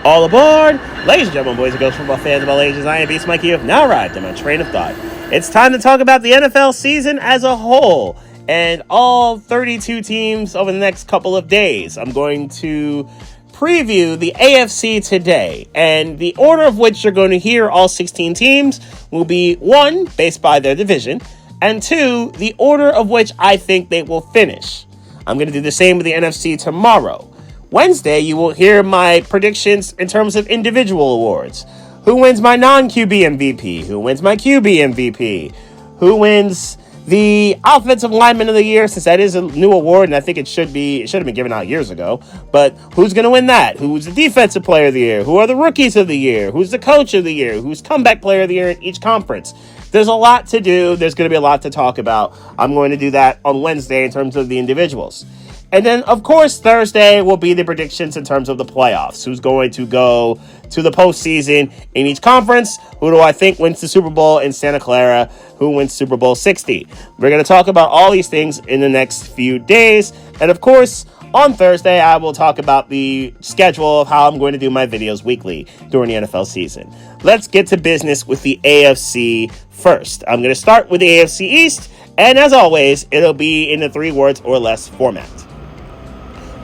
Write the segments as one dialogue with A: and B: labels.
A: All aboard! Ladies and gentlemen, boys and girls, football fans of all ages, I am Beast Mikey. You have now arrived at my train of thought. It's time to talk about the NFL season as a whole and all 32 teams over the next couple of days. I'm going to preview the AFC today, and the order of which you're going to hear all 16 teams will be 1, based by their division, and 2, the order of which I think they will finish. I'm going to do the same with the NFC tomorrow. Wednesday, you will hear my predictions in terms of individual awards. Who wins my non-QB MVP? Who wins my QB MVP? Who wins the Offensive Lineman of the Year, since that is a new award, and I think it should have been given out years ago. But who's going to win that? Who's the Defensive Player of the Year? Who are the Rookies of the Year? Who's the Coach of the Year? Who's Comeback Player of the Year in each conference? There's a lot to do. There's going to be a lot to talk about. I'm going to do that on Wednesday in terms of the individuals. And then, of course, Thursday will be the predictions in terms of the playoffs. Who's going to go to the postseason in each conference? Who do I think wins the Super Bowl in Santa Clara? Who wins Super Bowl 60? We're going to talk about all these things in the next few days. And, of course, on Thursday, I will talk about the schedule of how I'm going to do my videos weekly during the NFL season. Let's get to business with the AFC first. I'm going to start with the AFC East. And, as always, it'll be in the 3 words or less format.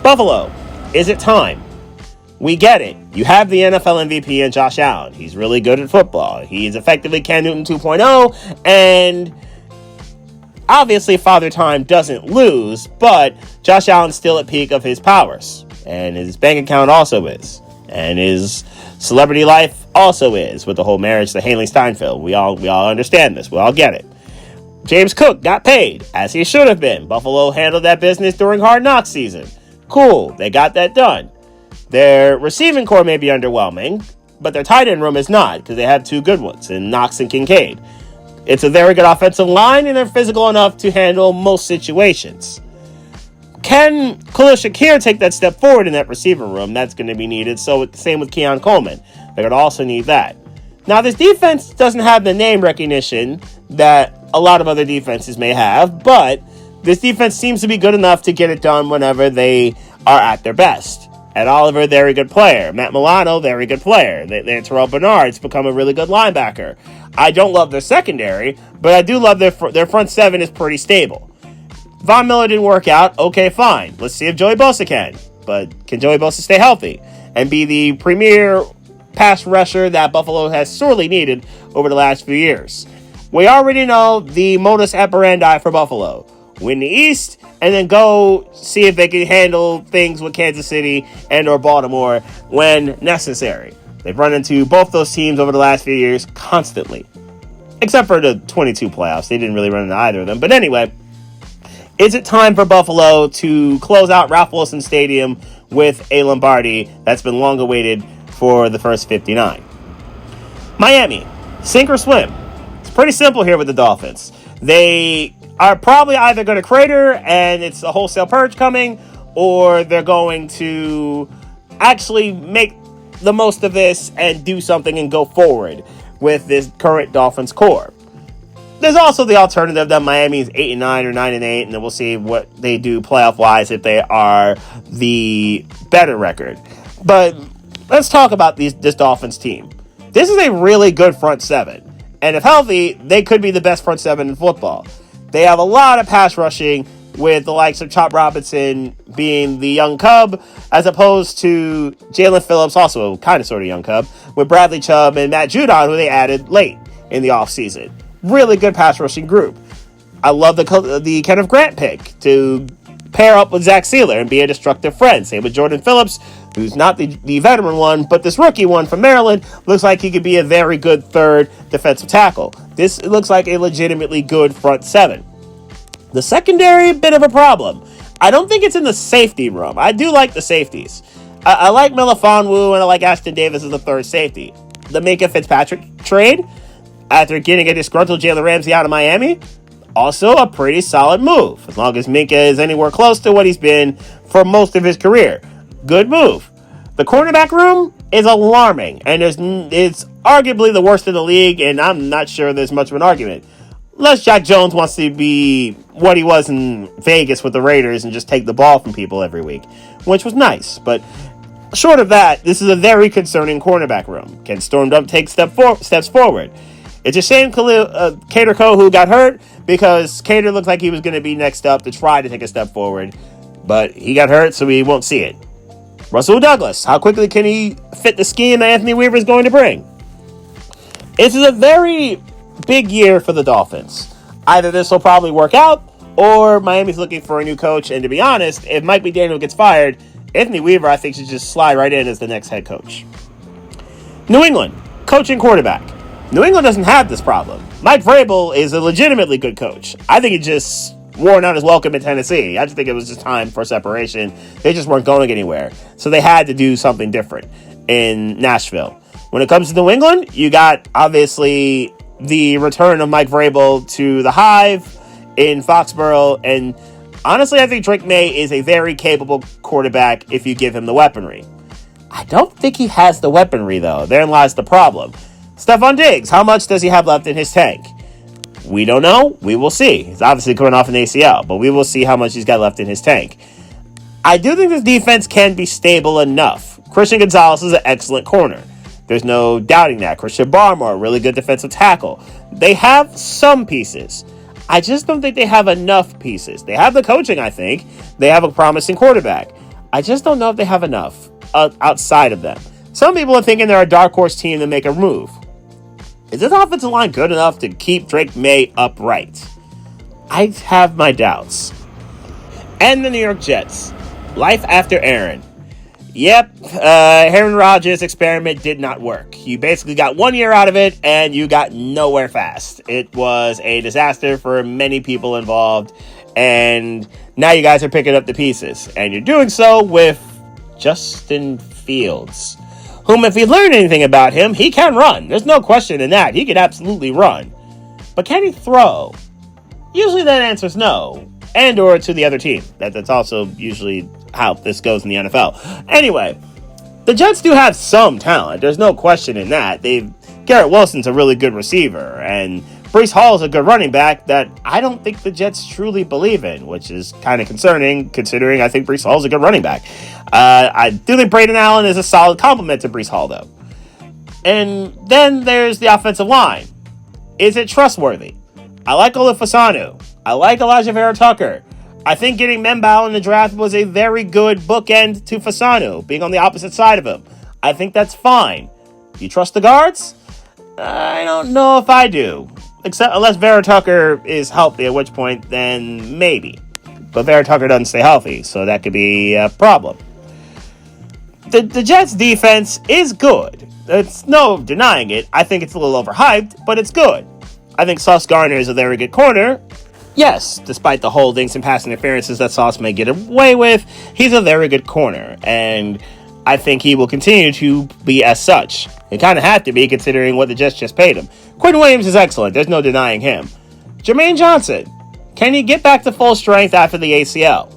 A: Buffalo, is it time? We get it. You have the NFL MVP in Josh Allen. He's really good at football. He is effectively Cam Newton 2.0, and obviously Father Time doesn't lose, but Josh Allen's still at peak of his powers, and his bank account also is, and his celebrity life also is, with the whole marriage to Haley Steinfeld. We all understand this. We all get it. James Cook got paid, as he should have been. Buffalo handled that business during Hard Knocks season. Cool, they got that done. Their receiving core may be underwhelming, but their tight end room is not, because they have 2 good ones in Knox and Kincaid. It's a very good offensive line, and they're physical enough to handle most situations. Can Khalil Shakir take that step forward in that receiver room? That's going to be needed. So same with Keon Coleman. They're going to also need that. Now, this defense doesn't have the name recognition that a lot of other defenses may have, but this defense seems to be good enough to get it done whenever they are at their best. Ed Oliver, very good player. Matt Milano, very good player. Terrell Bernard's become a really good linebacker. I don't love their secondary, but I do love their front 7 is pretty stable. Von Miller didn't work out. Okay, fine. Let's see if Joey Bosa can. But can Joey Bosa stay healthy and be the premier pass rusher that Buffalo has sorely needed over the last few years? We already know the modus operandi for Buffalo. Win the East, and then go see if they can handle things with Kansas City and or Baltimore when necessary. They've run into both those teams over the last few years constantly. Except for the 22 playoffs. They didn't really run into either of them. But anyway, is it time for Buffalo to close out Ralph Wilson Stadium with a Lombardi that's been long awaited for the first 59? Miami, sink or swim. It's pretty simple here with the Dolphins. They are probably either going to crater and it's a wholesale purge coming, or they're going to actually make the most of this and do something and go forward with this current Dolphins core. There's also the alternative that Miami is 8-9 or 9-8, and then we'll see what they do playoff-wise if they are the better record. But let's talk about this Dolphins team. This is a really good front 7, and if healthy, they could be the best front 7 in football. They have a lot of pass rushing, with the likes of Chop Robinson being the young cub, as opposed to Jalen Phillips, also kind of sort of young cub, with Bradley Chubb and Matt Judon, who they added late in the offseason. Really good pass rushing group. I love the Kenneth Grant pick to pair up with Zach Sealer and be a destructive friend. Same with Jordan Phillips, who's not the veteran one, but this rookie one from Maryland looks like he could be a very good third defensive tackle. This looks like a legitimately good front 7. The secondary, bit of a problem. I don't think it's in the safety room. I do like the safeties. I like Melifonwu and I like Ashton Davis as the third safety. The Minkah Fitzpatrick trade, after getting a disgruntled Jalen Ramsey out of Miami, also a pretty solid move, as long as Minkah is anywhere close to what he's been for most of his career. Good move. The cornerback room is alarming, and it's arguably the worst in the league, and I'm not sure there's much of an argument. Unless Jack Jones wants to be what he was in Vegas with the Raiders and just take the ball from people every week, which was nice. But Short of that, this is a very concerning cornerback room. Can Storm Dump take steps forward? It's a shame Cater Kohu got hurt because Cater looked like he was going to be next up to try to take a step forward, but he got hurt, so we won't see it. Russell Douglas, how quickly can he fit the scheme that Anthony Weaver is going to bring? This is a very big year for the Dolphins. Either this will probably work out, or Miami's looking for a new coach, and to be honest, if Mike McDaniel gets fired, Anthony Weaver, I think, should just slide right in as the next head coach. New England, coaching quarterback. New England doesn't have this problem. Mike Vrabel is a legitimately good coach. I think he just worn out his welcome in Tennessee. I just think it was just time for separation. They just weren't going anywhere. So they had to do something different in Nashville. When it comes to New England, you got, obviously, the return of Mike Vrabel to the Hive in Foxborough, and honestly, I think Drake May is a very capable quarterback if you give him the weaponry. I don't think he has the weaponry, though. Therein lies the problem. Stephon Diggs, how much does he have left in his tank? We don't know. We will see. He's obviously coming off an ACL, but we will see how much he's got left in his tank. I do think this defense can be stable enough. Christian Gonzalez is an excellent corner. There's no doubting that. Christian Barmore, really good defensive tackle. They have some pieces. I just don't think they have enough pieces. They have the coaching, I think. They have a promising quarterback. I just don't know if they have enough outside of them. Some people are thinking they're a dark horse team to make a move. Is this offensive line good enough to keep Drake May upright? I have my doubts. And the New York Jets. Life after Aaron. Yep, Aaron Rodgers' experiment did not work. You basically got 1 year out of it, and you got nowhere fast. It was a disaster for many people involved, and now you guys are picking up the pieces. And you're doing so with Justin Fields, whom, if you learn anything about him, he can run. There's no question in that. He can absolutely run. But can he throw? Usually that answer's no. And or to the other team. That's also usually how this goes in the NFL. Anyway, the Jets do have some talent. There's no question in that. Garrett Wilson's a really good receiver, and Breece Hall's a good running back that I don't think the Jets truly believe in, which is kind of concerning considering I think Breece Hall's a good running back. I do think Braden Allen is a solid complement to Breece Hall, though. And then there's the offensive line. Is it trustworthy? I like Olafasanu. I like Elijah Vera Tucker. I think getting Membao in the draft was a very good bookend to Fasanu, being on the opposite side of him. I think that's fine. Do you trust the guards? I don't know if I do. Except unless Vera Tucker is healthy, at which point, then maybe. But Vera Tucker doesn't stay healthy, so that could be a problem. The Jets' defense is good. It's no denying it. I think it's a little overhyped, but it's good. I think Sauce Gardner is a very good corner. Yes, despite the holdings and pass interferences that Sauce may get away with, he's a very good corner, and I think he will continue to be as such. He kind of had to be, considering what the Jets just paid him. Quentin Williams is excellent. There's no denying him. Jermaine Johnson, can he get back to full strength after the ACL?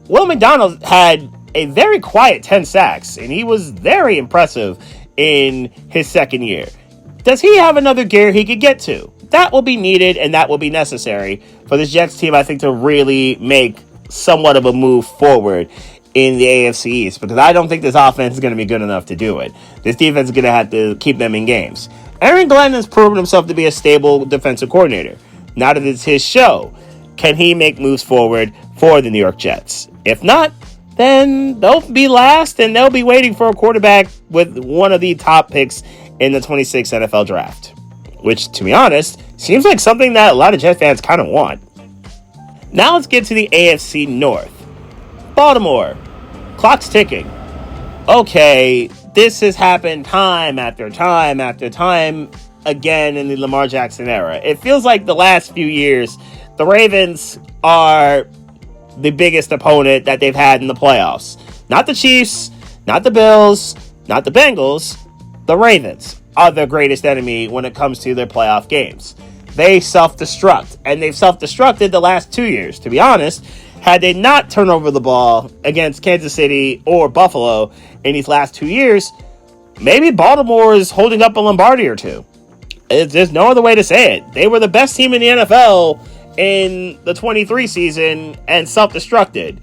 A: Will McDonald had a very quiet 10 sacks, and he was very impressive in his second year. Does he have another gear he could get to? That will be needed, and that will be necessary for this Jets team, I think, to really make somewhat of a move forward in the AFC East, because I don't think this offense is going to be good enough to do it. This defense is going to have to keep them in games. Aaron Glenn has proven himself to be a stable defensive coordinator. Now that it's his show, can he make moves forward for the New York Jets? If not, then they'll be last, and they'll be waiting for a quarterback with one of the top picks in the 26th NFL draft. Which, to be honest, seems like something that a lot of Jet fans kind of want. Now let's get to the AFC North. Baltimore. Clock's ticking. Okay, this has happened time after time after time again in the Lamar Jackson era. It feels like the last few years, the Ravens are the biggest opponent that they've had in the playoffs. Not the Chiefs, not the Bills, not the Bengals. The Ravens are their greatest enemy when it comes to their playoff games. They self-destruct, and they've self-destructed the last 2 years. To be honest, had they not turned over the ball against Kansas City or Buffalo in these last 2 years, maybe Baltimore is holding up a Lombardi or two. There's no other way to say it. They were the best team in the NFL in the 23 season and self-destructed.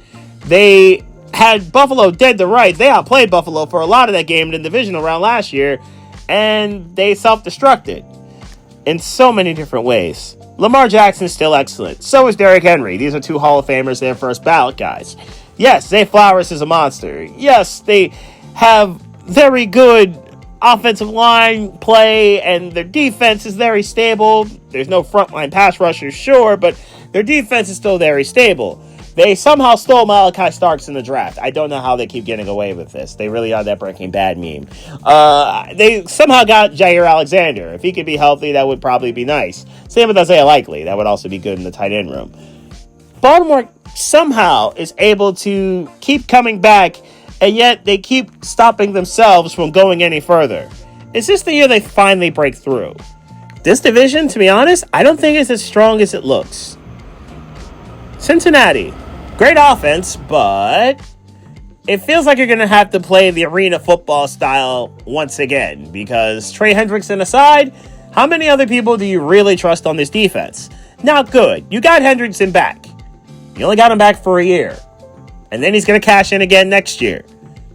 A: They had Buffalo dead to rights. They outplayed Buffalo for a lot of that game in the divisional round last year, and they self-destructed in so many different ways. Lamar Jackson is still excellent. So is Derrick Henry. These are two Hall of Famers. They're first ballot guys. Yes, Zay Flowers is a monster. Yes, they have very good offensive line play, and their defense is very stable. There's no frontline pass rushers, sure, but their defense is still very stable. They somehow stole Malachi Starks in the draft. I don't know how they keep getting away with this. They really are that Breaking Bad meme. They somehow got Jair Alexander. If he could be healthy, that would probably be nice. Same with Isaiah Likely. That would also be good in the tight end room. Baltimore somehow is able to keep coming back, and yet they keep stopping themselves from going any further. Is this the year they finally break through? This division, to be honest, I don't think it's as strong as it looks. Cincinnati. Great offense, but it feels like you're going to have to play the arena football style once again, because Trey Hendrickson aside, how many other people do you really trust on this defense? Not good. You got Hendrickson back. You only got him back for a year. And then he's going to cash in again next year.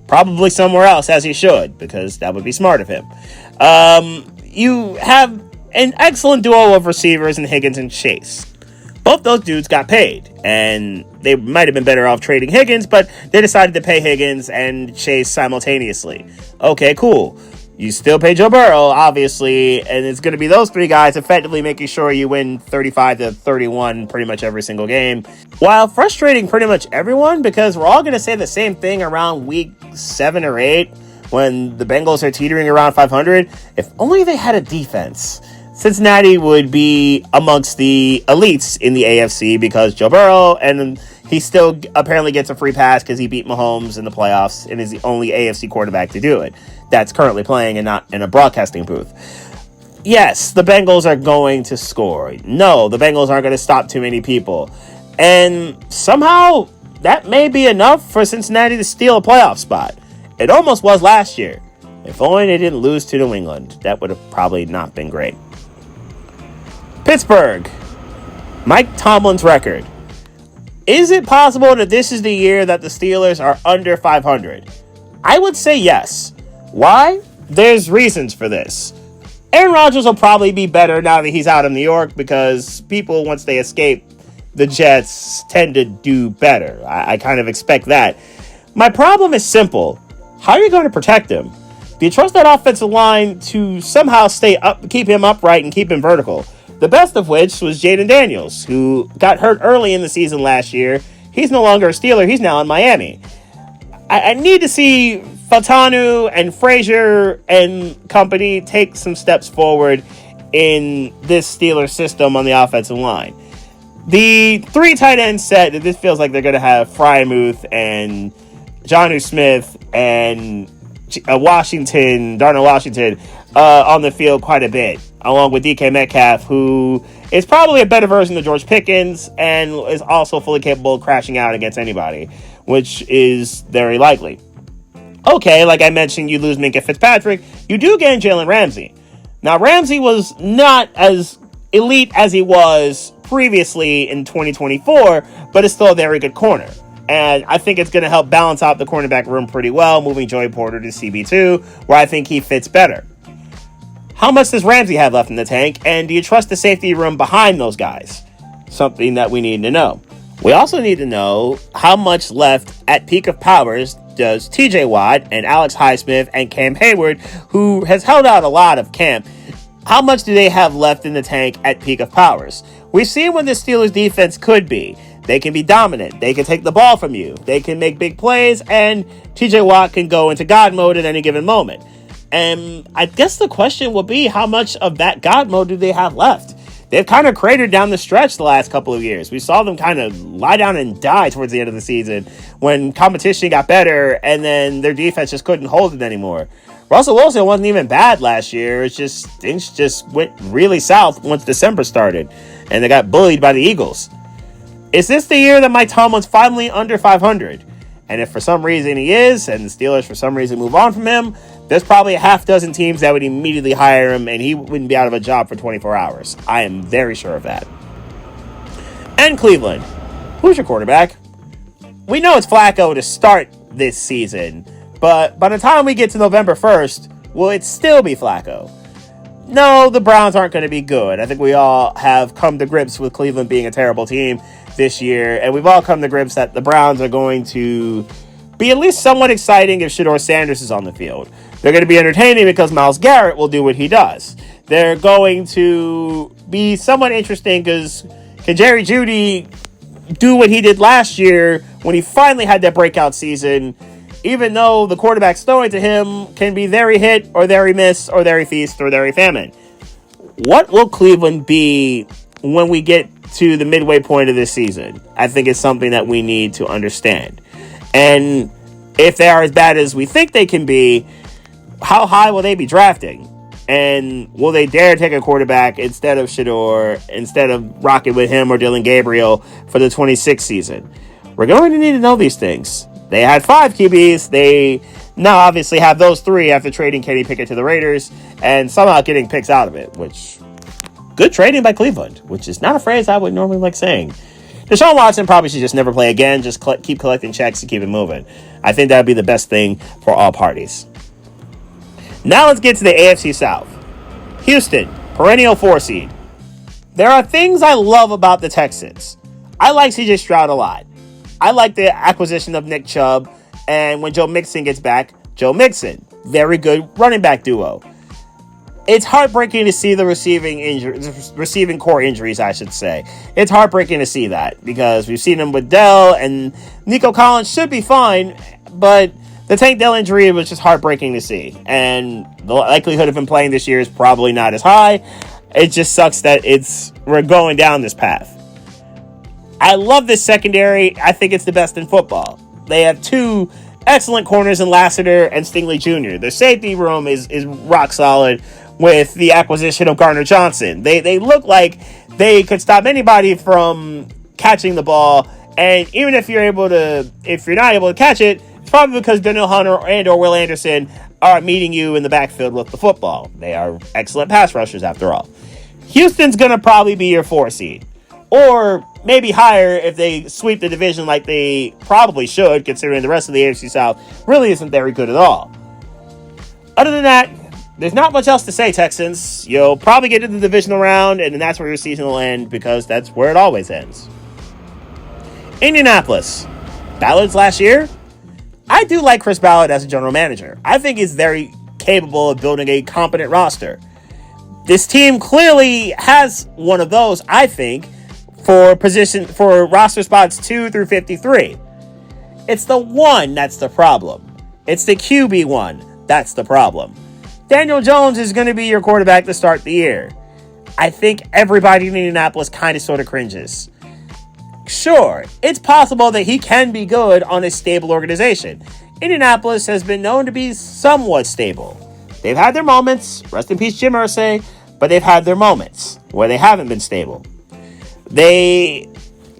A: Probably somewhere else, as he should, because that would be smart of him. You have an excellent duo of receivers in Higgins and Chase. Both those dudes got paid, and they might have been better off trading Higgins, but they decided to pay Higgins and Chase simultaneously. Okay, cool. You still pay Joe Burrow, obviously, and it's going to be those three guys effectively making sure you win 35-31 pretty much every single game, while frustrating pretty much everyone, because we're all going to say the same thing around week 7 or 8 when the Bengals are teetering around 500. If only they had a defense, Cincinnati would be amongst the elites in the AFC, because Joe Burrow, and he still apparently gets a free pass because he beat Mahomes in the playoffs and is the only AFC quarterback to do it that's currently playing and not in a broadcasting booth. Yes, the Bengals are going to score. No, the Bengals aren't going to stop too many people. And somehow that may be enough for Cincinnati to steal a playoff spot. It almost was last year. If only they didn't lose to New England. That would have probably not been great. Pittsburgh. Mike Tomlin's record. Is it possible that this is the year that the Steelers are under 500? I would say yes. Why? There's reasons for this. Aaron Rodgers will probably be better now that he's out of New York, because people, once they escape the Jets, tend to do better. I kind of expect that. My problem is simple. How are you going to protect him? Do you trust that offensive line to somehow stay up, keep him upright and keep him vertical? The best of which was Jaden Daniels, who got hurt early in the season last year. He's no longer a Steeler. He's now in Miami. I need to see Fatanu and Frazier and company take some steps forward in this Steelers system on the offensive line. The 3 tight end set, this feels like they're going to have Freiermuth and Jonnu Smith and Darnell Washington on the field quite a bit, along with DK Metcalf, who is probably a better version of George Pickens and is also fully capable of crashing out against anybody, which is very likely. Okay, like I mentioned, you lose Minka Fitzpatrick. You do gain Jalen Ramsey. Now, Ramsey was not as elite as he was previously in 2024, but is still a very good corner. And I think it's going to help balance out the cornerback room pretty well, moving Joey Porter to CB2, where I think he fits better. How much does Ramsey have left in the tank, and do you trust the safety room behind those guys? Something that we need to know. We also need to know how much left at peak of powers does TJ Watt and Alex Highsmith and Cam Hayward, who has held out a lot of camp, how much do they have left in the tank at peak of powers? We've seen what the Steelers defense could be. They can be dominant. They can take the ball from you. They can make big plays, and TJ Watt can go into God mode at any given moment. And I guess the question will be, how much of that God mode do they have left? They've kind of cratered down the stretch the last couple of years. We saw them kind of lie down and die towards the end of the season when competition got better and then their defense just couldn't hold it anymore. Russell Wilson wasn't even bad last year. It's just things just went really south once December started and they got bullied by the Eagles. Is this the year that Mike Tomlin's finally under 500? And if for some reason he is, and the Steelers for some reason move on from him, there's probably a half dozen teams that would immediately hire him and he wouldn't be out of a job for 24 hours. I am very sure of that. And Cleveland. Who's your quarterback? we know it's Flacco to start this season, but by the time we get to November 1st, will it still be Flacco? No, the Browns aren't going to be good. I think we all have come to grips with Cleveland being a terrible team this year, and we've all come to grips that the Browns are going to be at least somewhat exciting if Shedeur Sanders is on the field. They're going to be entertaining because Myles Garrett will do what he does. They're going to be somewhat interesting because can Jerry Jeudy do what he did last year when he finally had that breakout season, even though the quarterback's throwing to him can be there he hit, or there he miss, or there he feast, or there he famine. What will Cleveland be when we get to the midway point of this season? I think it's something that we need to understand. And if they are as bad as we think they can be, how high will they be drafting? And will they dare take a quarterback instead of Shedeur, instead of rocking with him or Dylan Gabriel for the 26th season? We're going to need to know these things. They had 5 QBs. They now obviously have those 3 after trading Kenny Pickett to the Raiders and somehow getting picks out of it, which, good trading by Cleveland, which is not a phrase I would normally like saying. Deshaun Watson probably should just never play again, just keep collecting checks and keep it moving. I think that would be the best thing for all parties. Now let's get to the AFC South. Houston, perennial 4 seed. There are things I love about the Texans. I like CJ Stroud a lot. I like the acquisition of Nick Chubb, and when Joe Mixon gets back, Joe Mixon. Very good running back duo. It's heartbreaking to see the receiving core injuries, I should say. It's heartbreaking to see that because we've seen them with Dell, and Nico Collins should be fine, but the Tank Dell injury was just heartbreaking to see, and the likelihood of him playing this year is probably not as high. It just sucks that we're going down this path. I love this secondary. I think it's the best in football. They have 2 excellent corners in Lassiter and Stingley Jr. Their safety room is rock solid with the acquisition of Gardner Johnson. They look like they could stop anybody from catching the ball, and even if you're not able to catch it, it's probably because Daniel Hunter or Will Anderson are meeting you in the backfield with the football. They are excellent pass rushers after all. Houston's going to probably be your 4 seed. Or maybe higher if they sweep the division like they probably should, considering the rest of the AFC South really isn't very good at all. Other than that, there's not much else to say, Texans. You'll probably get to the divisional round, and then that's where your season will end, because that's where it always ends. Indianapolis. Ballard's last year? I do like Chris Ballard as a general manager. I think he's very capable of building a competent roster. This team clearly has one of those, I think, for roster spots 2 through 53. It's the 1 that's the problem. It's the QB 1 that's the problem. Daniel Jones is going to be your quarterback to start the year. I think everybody in Indianapolis kind of sort of cringes. Sure, it's possible that he can be good on a stable organization. Indianapolis has been known to be somewhat stable. They've had their moments, rest in peace Jim Irsay, but they've had their moments where they haven't been stable. They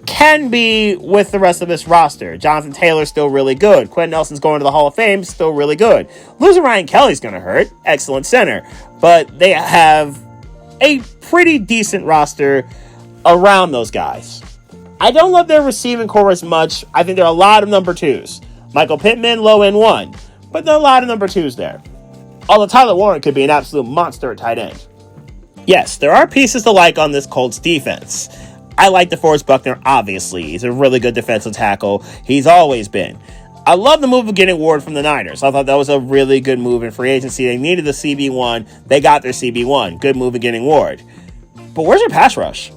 A: can be with the rest of this roster. Jonathan Taylor's still really good. Quentin Nelson's going to the Hall of Fame, still really good. Losing Ryan Kelly's going to hurt. Excellent center. But they have a pretty decent roster around those guys. I don't love their receiving core as much. I think there are a lot of number 2s. Michael Pittman, low end 1. But there are a lot of number 2s there. Although Tyler Warren could be an absolute monster at tight end. Yes, there are pieces to like on this Colts defense. I like DeForest Buckner, obviously. He's a really good defensive tackle. He's always been. I love the move of getting Ward from the Niners. I thought that was a really good move in free agency. They needed the CB1. They got their CB1. Good move of getting Ward. But where's your pass rush?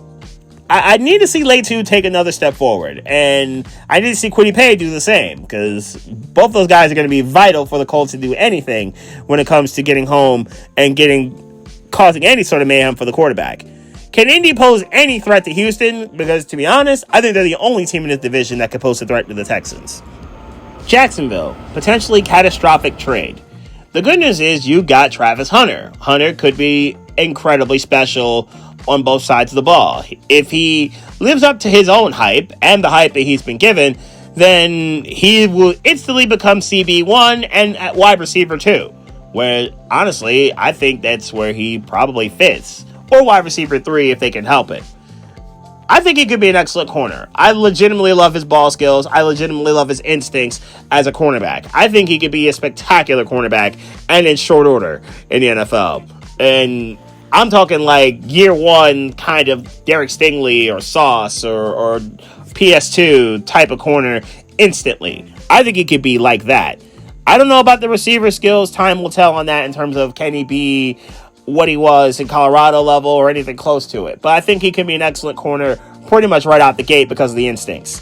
A: I need to see Letu take another step forward. And I need to see Kwity Paye do the same. Because both those guys are going to be vital for the Colts to do anything when it comes to getting home and causing any sort of mayhem for the quarterback. Can Indy pose any threat to Houston? Because, to be honest, I think they're the only team in this division that could pose a threat to the Texans. Jacksonville, potentially catastrophic trade. The good news is you got Travis Hunter. Hunter could be incredibly special on both sides of the ball. If he lives up to his own hype and the hype that he's been given, then he will instantly become CB1 and at wide receiver 2. Where, honestly, I think that's where he probably fits. Or wide receiver 3 if they can help it. I think he could be an excellent corner. I legitimately love his ball skills. I legitimately love his instincts as a cornerback. I think he could be a spectacular cornerback and in short order in the NFL. And I'm talking like year one kind of Derek Stingley or Sauce or PS2 type of corner instantly. I think he could be like that. I don't know about the receiver skills. Time will tell on that in terms of can he be what he was in Colorado level or anything close to it. But I think he can be an excellent corner pretty much right out the gate because of the instincts.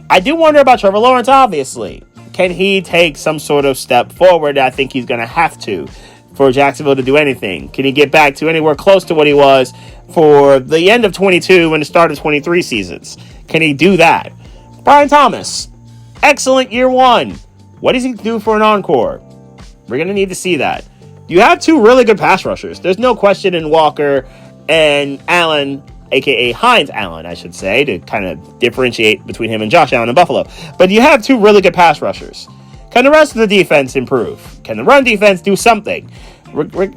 A: I do wonder about Trevor Lawrence, obviously. Can he take some sort of step forward? I think he's going to have to for Jacksonville to do anything. Can he get back to anywhere close to what he was for the end of 22 and the start of 23 seasons? Can he do that? Brian Thomas, excellent year one. What does he do for an encore? We're going to need to see that. You have two really good pass rushers. There's no question in Walker and Allen, a.k.a. Hines Allen, I should say, to kind of differentiate between him and Josh Allen in Buffalo. But you have two really good pass rushers. Can the rest of the defense improve? Can the run defense do something?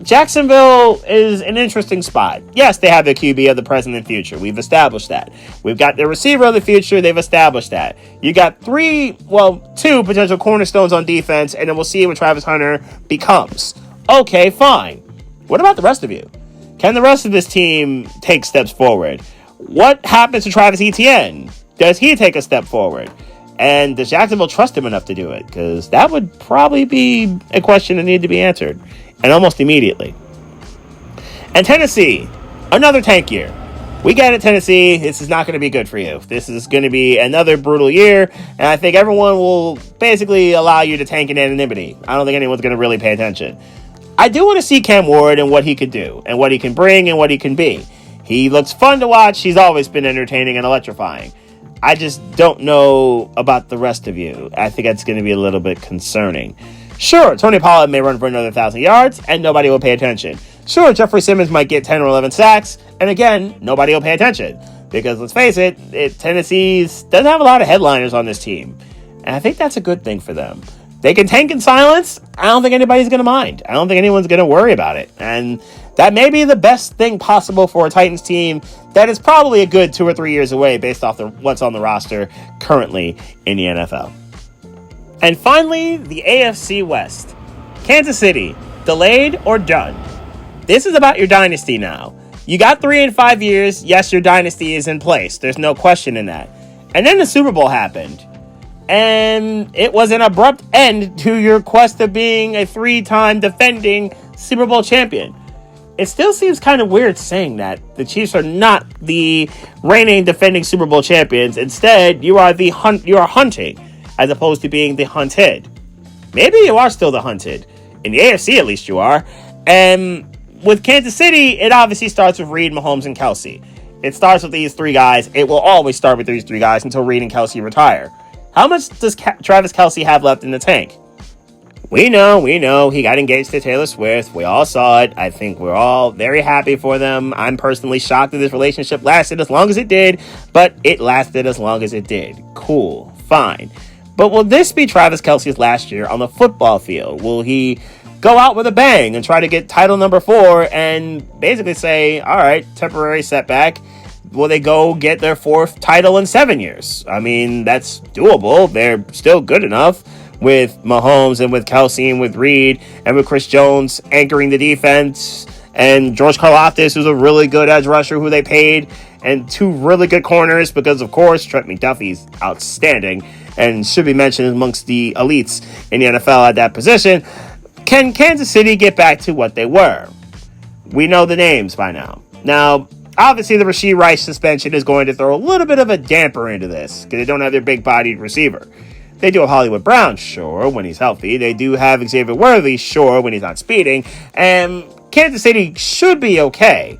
A: Jacksonville is an interesting spot. Yes, they have the QB of the present and future. We've established that. We've got the receiver of the future. They've established that. You got two potential cornerstones on defense, and then we'll see what Travis Hunter becomes. Okay, fine. What about the rest of you? Can the rest of this team take steps forward? What happens to Travis Etienne? Does he take a step forward? And does Jacksonville trust him enough to do it? Because that would probably be a question that needed to be answered. And almost immediately. And Tennessee, another tank year. We get it, Tennessee. This is not going to be good for you. This is going to be another brutal year. And I think everyone will basically allow you to tank in anonymity. I don't think anyone's going to really pay attention. I do want to see Cam Ward and what he could do. And what he can bring and what he can be. He looks fun to watch. He's always been entertaining and electrifying. I just don't know about the rest of you. I think that's going to be a little bit concerning. Sure, Tony Pollard may run for another 1,000 yards, and nobody will pay attention. Sure, Jeffrey Simmons might get 10 or 11 sacks, and again, nobody will pay attention. Because let's face it, Tennessee doesn't have a lot of headliners on this team. And I think that's a good thing for them. They can tank in silence. I don't think anybody's going to mind. I don't think anyone's going to worry about it. And that may be the best thing possible for a Titans team that is probably a good 2 or 3 years away based off what's on the roster currently in the NFL. And finally, the AFC West. Kansas City, delayed or done? This is about your dynasty now. You got 3 and 5 years. Yes, your dynasty is in place. There's no question in that. And then the Super Bowl happened. And it was an abrupt end to your quest of being a 3-time defending Super Bowl champion. It still seems kind of weird saying that. The Chiefs are not the reigning defending Super Bowl champions. Instead, you are hunting as opposed to being the hunted. Maybe you are still the hunted. In the AFC, at least you are. And with Kansas City, it obviously starts with Reed, Mahomes, and Kelsey. It starts with these 3 guys. It will always start with these 3 guys until Reed and Kelsey retire. How much does Travis Kelsey have left in the tank? We know. He got engaged to Taylor Swift. We all saw it. I think we're all very happy for them. I'm personally shocked that this relationship lasted as long as it did, but it lasted as long as it did. Cool. Fine. But will this be Travis Kelsey's last year on the football field? Will he go out with a bang and try to get title number 4 and basically say, all right, temporary setback? Will they go get their 4th title in 7 years? I mean, that's doable. They're still good enough with Mahomes and with Kelsey and with Reed and with Chris Jones anchoring the defense and George Karlaftis, who's a really good edge rusher who they paid, and 2 really good corners because, of course, Trent McDuffie's outstanding and should be mentioned amongst the elites in the NFL at that position. Can Kansas City get back to what they were? We know the names by now. Now, obviously, the Rashee Rice suspension is going to throw a little bit of a damper into this because they don't have their big-bodied receiver. They do have Hollywood Brown, sure, when he's healthy. They do have Xavier Worthy, sure, when he's not speeding. And Kansas City should be okay.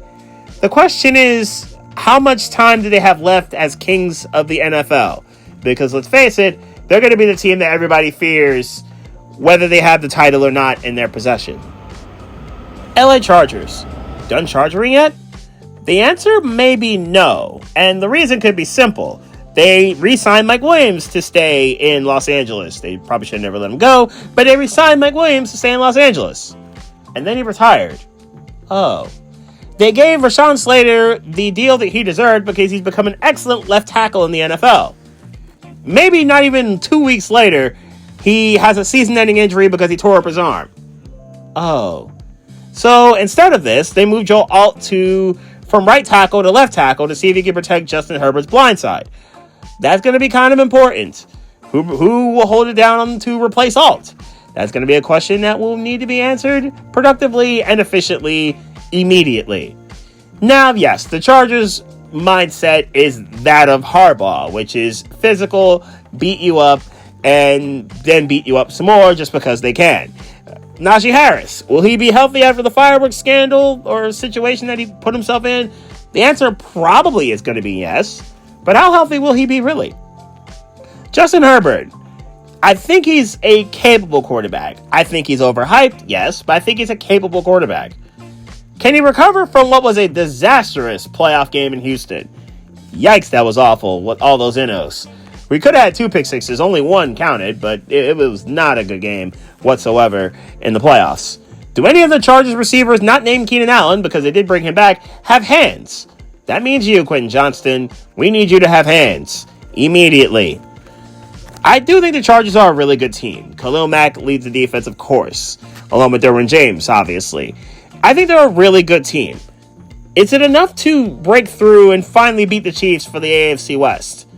A: The question is, how much time do they have left as kings of the NFL? Because let's face it, they're going to be the team that everybody fears whether they have the title or not in their possession. LA Chargers. Done charging yet? The answer may be no. And the reason could be simple. They re-signed Mike Williams to stay in Los Angeles. They probably should have never let him go, but they re-signed Mike Williams to stay in Los Angeles. And then he retired. Oh. They gave Rashawn Slater the deal that he deserved because he's become an excellent left tackle in the NFL. Maybe not even 2 weeks later, he has a season-ending injury because he tore up his arm. Oh. So instead of this, they moved Joe Alt from right tackle to left tackle to see if he can protect Justin Herbert's blind side. That's going to be kind of important. Who will hold it down to replace Alt? That's going to be a question that will need to be answered productively and efficiently immediately. Now, yes, the Chargers' mindset is that of Harbaugh, which is physical, beat you up, and then beat you up some more just because they can. Najee Harris, will he be healthy after the fireworks scandal or situation that he put himself in? The answer probably is going to be yes. But how healthy will he be really? Justin Herbert, I think he's a capable quarterback. I think he's overhyped, yes, but I think he's a capable quarterback. Can he recover from what was a disastrous playoff game in Houston? Yikes, that was awful with all those innos. We could have had 2 pick sixes, only one counted, but it was not a good game whatsoever in the playoffs. Do any of the Chargers receivers not named Keenan Allen, because they did bring him back, have hands? That means you, Quentin Johnston. We need you to have hands immediately. I do think the Chargers are a really good team. Khalil Mack leads the defense, of course, along with Derwin James, obviously. I think they're a really good team. Is it enough to break through and finally beat the Chiefs for the AFC West?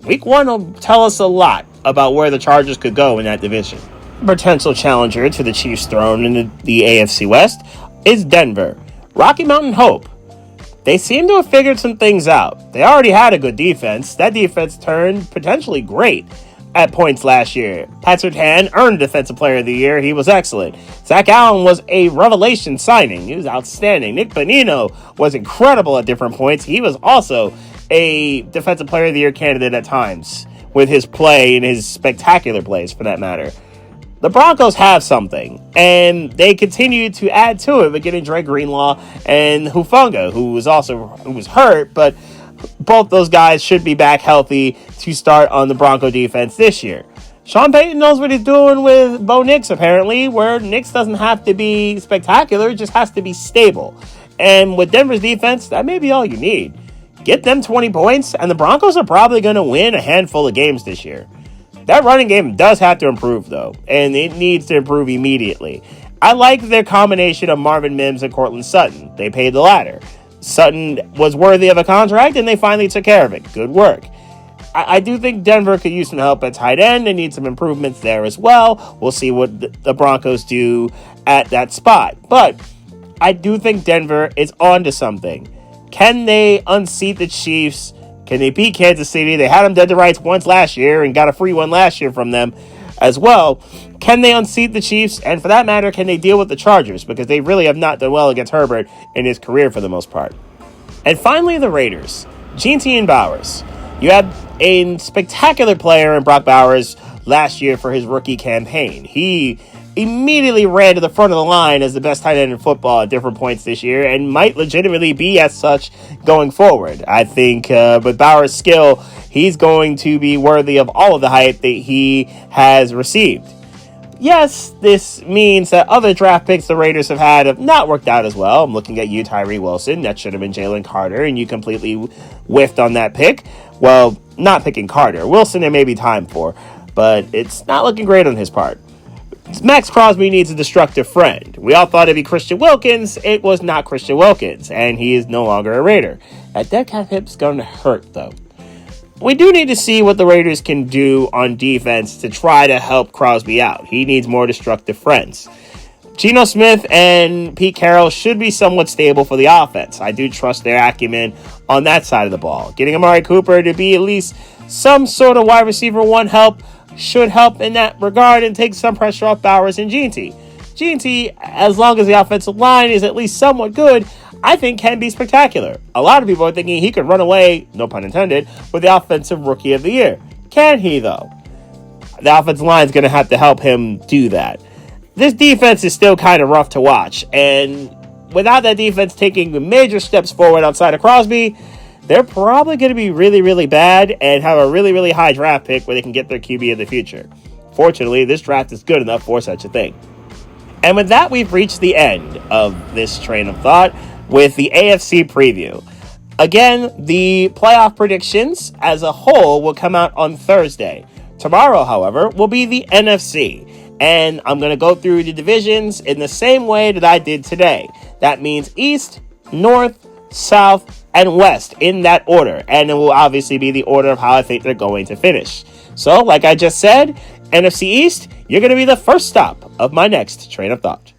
A: Week 1 will tell us a lot about where the Chargers could go in that division. Potential challenger to the Chiefs' throne in the AFC West is Denver. Rocky Mountain Hope. They seem to have figured some things out. They already had a good defense. That defense turned potentially great at points last year. Pat Surtain earned Defensive Player of the Year. He was excellent. Zach Allen was a revelation signing. He was outstanding. Nick Bonino was incredible at different points. He was also a Defensive Player of the Year candidate at times with his play and his spectacular plays, for that matter. The Broncos have something, and they continue to add to it by getting Dre Greenlaw and Hufanga, who was hurt, but both those guys should be back healthy to start on the Bronco defense this year. Sean Payton knows what he's doing with Bo Nix, apparently, where Nix doesn't have to be spectacular, it just has to be stable. And with Denver's defense, that may be all you need. Get them 20 points, and the Broncos are probably going to win a handful of games this year. That running game does have to improve, though, and it needs to improve immediately. I like their combination of Marvin Mims and Cortland Sutton. They paid the latter. Sutton was worthy of a contract, and they finally took care of it. Good work. I do think Denver could use some help at tight end. They need some improvements there as well. We'll see what the Broncos do at that spot. But I do think Denver is on to something. Can they unseat the Chiefs? Can they beat Kansas City? They had them dead to rights once last year and got a free one last year from them as well. Can they unseat the Chiefs? And for that matter, can they deal with the Chargers? Because they really have not done well against Herbert in his career for the most part. And finally, the Raiders. Gene Bowers. You had a spectacular player in Brock Bowers last year for his rookie campaign. He immediately ran to the front of the line as the best tight end in football at different points this year and might legitimately be as such going forward. I think with Bauer's skill, he's going to be worthy of all of the hype that he has received. Yes, this means that other draft picks the Raiders have had have not worked out as well. I'm looking at you, Tyree Wilson. That should have been Jalen Carter, and you completely whiffed on that pick. Well, not picking Carter. Wilson there may be time for, but it's not looking great on his part. Max Crosby needs a destructive friend. We all thought it'd be Christian Wilkins. It was not Christian Wilkins, and he is no longer a Raider. That dead cat hip's going to hurt, though. We do need to see what the Raiders can do on defense to try to help Crosby out. He needs more destructive friends. Geno Smith and Pete Carroll should be somewhat stable for the offense. I do trust their acumen on that side of the ball. Getting Amari Cooper to be at least some sort of wide receiver one help should help in that regard and take some pressure off Bowers and Gene. Gene, as long as the offensive line is at least somewhat good, I think can be spectacular. A lot of people are thinking he could run away, no pun intended, with the Offensive Rookie of the Year. Can he, though? The offensive line is going to have to help him do that. This defense is still kind of rough to watch, and without that defense taking major steps forward outside of Crosby, they're probably going to be really, really bad and have a really, really high draft pick where they can get their QB in the future. Fortunately, this draft is good enough for such a thing. And with that, we've reached the end of this train of thought. with the AFC Preview. Again, the playoff predictions as a whole will come out on Thursday. Tomorrow, however, will be the NFC. And I'm going to go through the divisions in the same way that I did today. That means East, North, South, and West in that order. And it will obviously be the order of how I think they're going to finish. So, like I just said, NFC East, you're going to be the first stop of my next train of thought.